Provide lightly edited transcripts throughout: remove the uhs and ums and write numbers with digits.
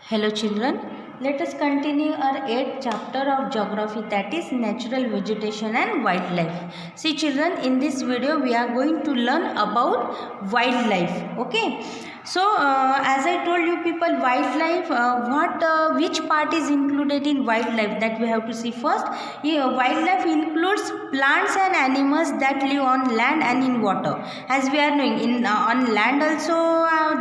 Hello children, let us continue our 8th chapter of geography, that is natural vegetation and wildlife. See children, in this video we are going to learn about wildlife. Okay. So as I told you people, wildlife, which part is included in wildlife, that we have to see first. Wildlife includes plants and animals that live on land and in water. As we are knowing, on land also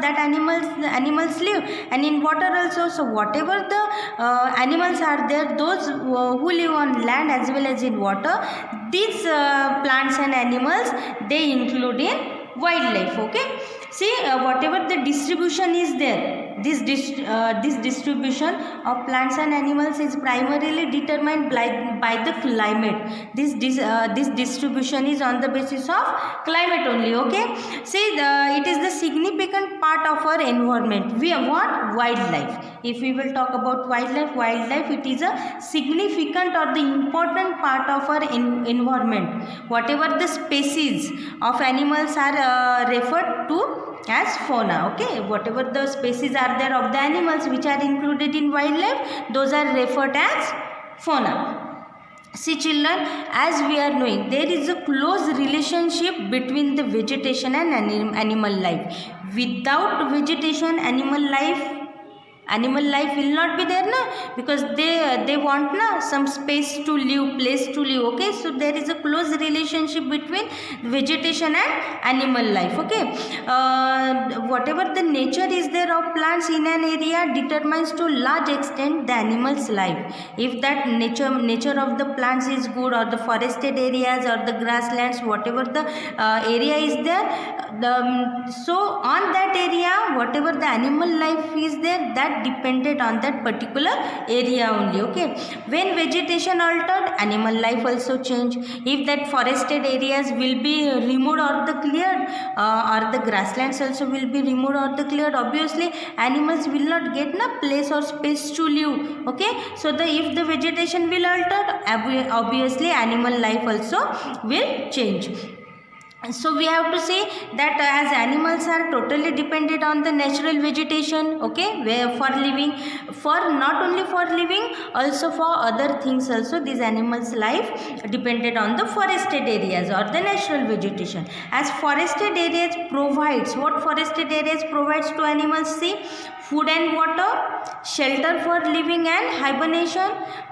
that animals live, and in water also. So whatever the animals are there, those who live on land as well as in water, these plants and animals, they include in wildlife. Okay. See, whatever the distribution is there, this distribution of plants and animals is primarily determined by the climate. This distribution is on the basis of climate only. Okay. See, it is the significant part of our environment. We have what? Wildlife. If we will talk about wildlife, it is a significant or the important part of our environment. Whatever the species of animals are referred to as fauna. Okay, whatever the species are there of the animals which are included in wildlife, those are referred as fauna. See children, as we are knowing, there is a close relationship between the vegetation and animal life. Without vegetation, animal life will not be there, na, because they want some space to live, place to live. Okay, so there is a close relationship between vegetation and animal life. Okay, whatever the nature is there of plants in an area determines to large extent the animal's life. If that nature of the plants is good, or the forested areas or the grasslands, whatever the area is there, so on that area whatever the animal life is there, that depended on that particular area only. Okay, when vegetation altered, animal life also change. If that forested areas will be removed or the cleared, or the grasslands also will be removed or the cleared, obviously animals will not get place or space to live. Okay, so if the vegetation will alter, obviously animal life also will change. So we have to say that as animals are totally dependent on the natural vegetation, okay, where for living, for not only for living, also for other things also, these animals life depended on the forested areas or the natural vegetation. As forested areas provides, what forested areas provides to animals? See, food and water, shelter for living and hibernation,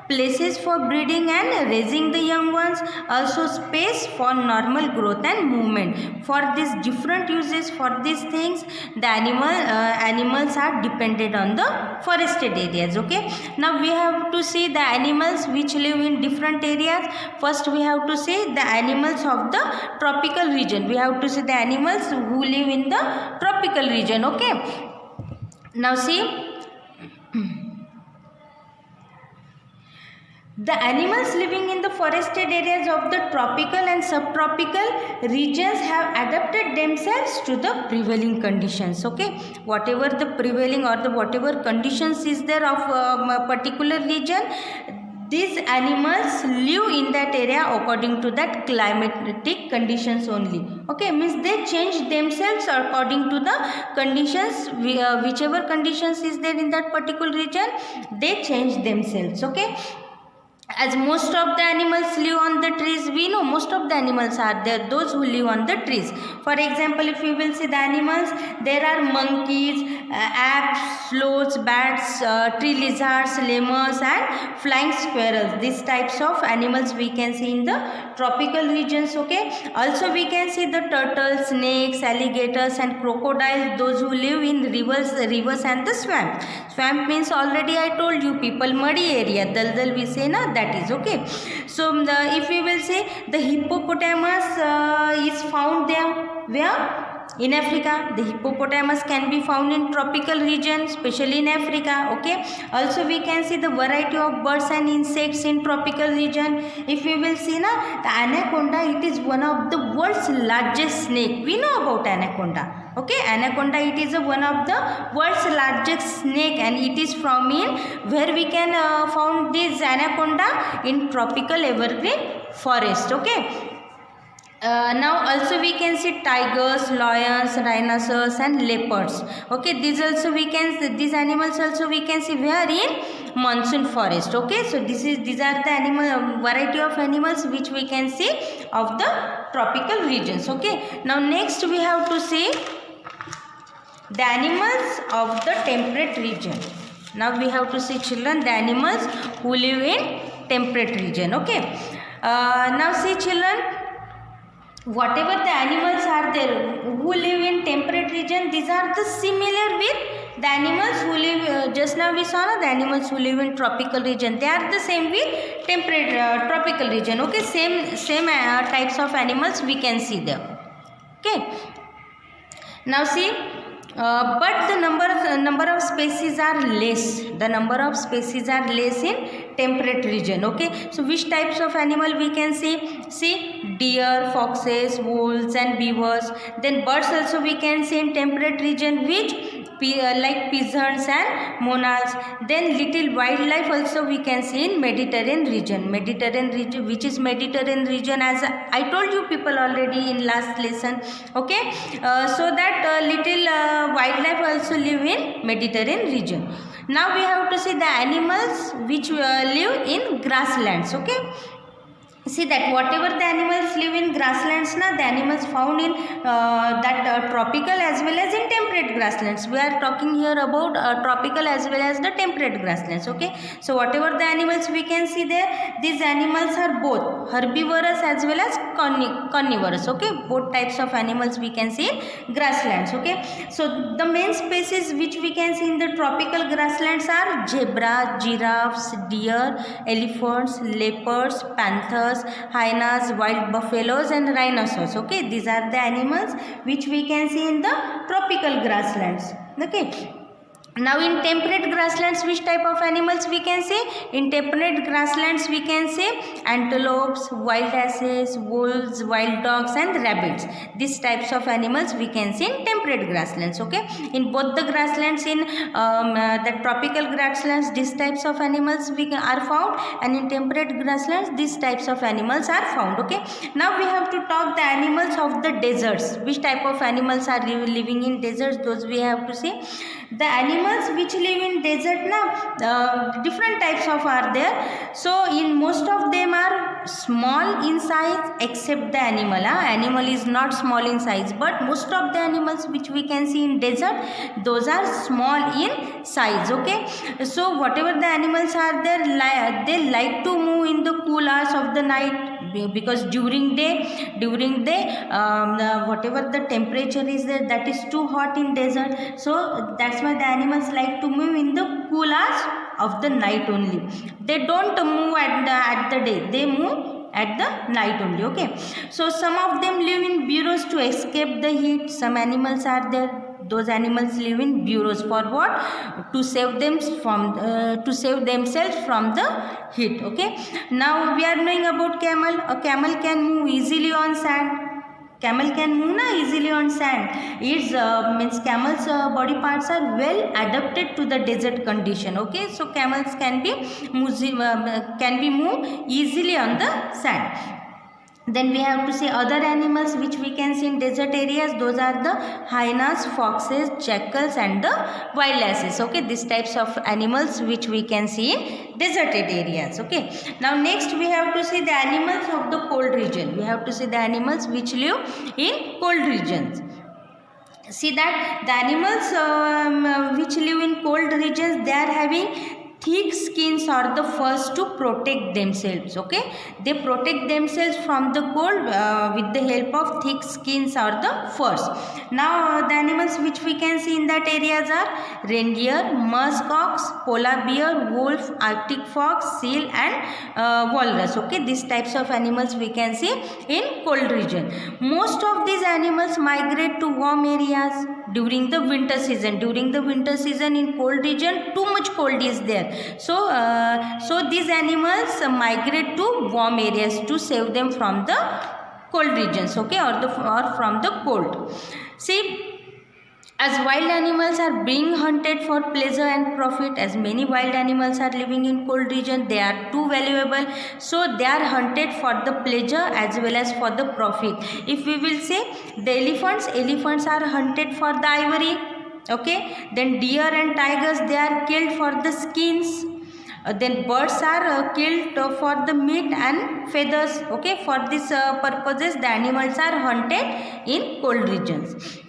places for breeding and raising the young ones, also space for normal growth and movement. For these different uses, for these things, the animals are dependent on the forested areas. Okay, now we have to see the animals which live in different areas. First we have to see the animals of the tropical region. We have to see the animals who live in the tropical region. Okay, now see, the animals living in the forested areas of the tropical and subtropical regions have adapted themselves to the prevailing conditions. Okay, whatever the prevailing or the whatever conditions is there of a particular region, these animals live in that area according to that climatic conditions only. Okay, means they change themselves according to the conditions, whichever conditions is there in that particular region, they change themselves. Okay, as most of the animals live on the trees, we know most of the animals are there, those who live on the trees. For example, if you will see the animals, there are monkeys, apes, sloths, bats, tree lizards, lemurs and flying squirrels. These types of animals we can see in the tropical regions. Okay, also we can see the turtles, snakes, alligators and crocodiles, those who live in rivers and the swamp. Swamp means, already I told you people, muddy area, daldal we say na, that is. Okay, so if we will say the hippopotamus is found there, where? In Africa. The hippopotamus can be found in tropical region, especially in Africa. Okay, also we can see the variety of birds and insects in tropical region. If we will see na, the anaconda, it is one of the world's largest snake. We know about anaconda. Okay, anaconda, it is one of the world's largest snake, and it is from in where we can found this anaconda in tropical evergreen forest. Okay, Now also we can see tigers, lions, rhinoceros and leopards. Okay, these animals also we can see where in monsoon forest. Okay, so these are the variety of animals which we can see of the tropical regions. Okay, now next we have to see the animals of the temperate region. Now we have to see, children, the animals who live in temperate region. Okay, now see, children, whatever the animals are there who live in temperate region, these are the similar with the animals who live, just now we saw the animals who live in tropical region, they are the same with temperate tropical region. Okay, same types of animals we can see there. Okay, now see, but the number of species are less. The number of species are less in temperate region. Okay, so which types of animal we can see? See, deer, foxes, wolves and beavers. Then birds also we can see in temperate region, which like pigeons and monarchs. Then little wildlife also we can see in Mediterranean region. Which is Mediterranean region, as I told you people already in last lesson. Okay, so that little wildlife also live in Mediterranean region. Now we have to see the animals which live in grasslands. Okay, see that whatever the animals live in grasslands, the animals found in that tropical as well as in temperate grasslands. We are talking here about tropical as well as the temperate grasslands. Okay, so whatever the animals we can see there, these animals are both herbivorous as well as carnivorous. Okay, both types of animals we can see in grasslands. Okay, so the main species which we can see in the tropical grasslands are zebra, giraffes, deer, elephants, leopards, panthers, hyenas, wild buffaloes and rhinoceros. Okay, these are the animals which we can see in the tropical grasslands. Okay, now in temperate grasslands, which type of animals we can see? In temperate grasslands we can see antelopes, wild asses, wolves, wild dogs and rabbits. These types of animals we can see in temperate grasslands. Okay, in both the grasslands, in the tropical grasslands, these types of animals are found, and in temperate grasslands these types of animals are found. Okay, now we have to talk the animals of the deserts. Which type of animals are living in deserts? Those we have to see. The animals which live in desert, different types of are there. So in most of them are small in size except the animal. Animal is not small in size, but most of the animals which we can see in desert, those are small in size. Okay, so whatever the animals are there, they like to move in the cool hours of the night, because during day whatever the temperature is there, that is too hot in desert. So that's why the animals like to move in the cool hours of the night only. They don't move at the day, they move at the night only. Okay, so some of them live in burrows to escape the heat. Some animals are there, those animals live in burrows for what? To save themselves from the heat. Okay, now we are knowing about camel. A camel can move easily on sand. Camel can move easily on sand. Its means camel's body parts are well adapted to the desert condition. Okay, so camels can be moved easily on the sand. Then we have to see other animals which we can see in desert areas. Those are the hyenas, foxes, jackals and the wild asses. Okay, these types of animals which we can see in deserted areas. Okay, now next we have to see the animals of the cold region. We have to see the animals which live in cold regions. See that the animals which live in cold regions, they are having thick skins are the first to protect themselves. Okay, they protect themselves from the cold with the help of thick skins are the first. Now the animals which we can see in that areas are reindeer, musk ox, polar bear, wolf, arctic fox, seal and walrus. Okay, these types of animals we can see in cold region. Most of these animals migrate to warm areas during the winter season. During the winter season in cold region, too much cold is there. So these animals migrate to warm areas to save them from the cold regions. Okay, or from the cold. See, As wild animals are being hunted for pleasure and profit, as many wild animals are living in cold region, they are too valuable, so they are hunted for the pleasure as well as for the profit. If we will say the elephants are hunted for the ivory, okay. Then deer and tigers, they are killed for the skins. Then birds are killed for the meat and feathers, okay. For these purposes the animals are hunted in cold regions.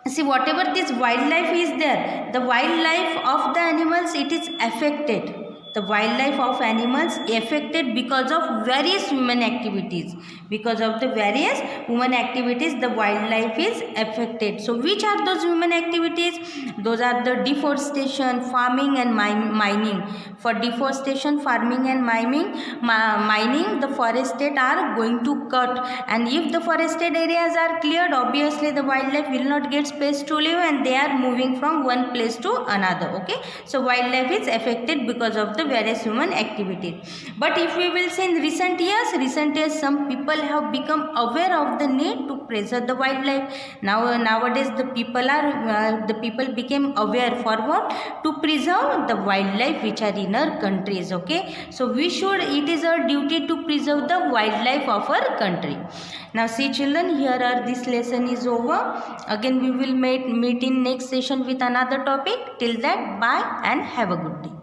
See, whatever this wildlife is there, the wildlife of the animals, it is affected. The wildlife of animals affected because of various human activities. Because of the various human activities, the wildlife is affected. So which are those human activities? Those are the deforestation, farming and mining. For deforestation, farming and mining, the forested are going to cut, and if the forested areas are cleared, obviously the wildlife will not get space to live and they are moving from one place to another, okay. So wildlife is affected because of the various human activities. But if we will see in recent years some people have become aware of the need to preserve the wildlife. Nowadays the people became aware for what? To preserve the wildlife which are in our countries, okay. So it is our duty to preserve the wildlife of our country. Now see children, here this lesson is over. Again we will meet in next session with another topic. Till that, bye and have a good day.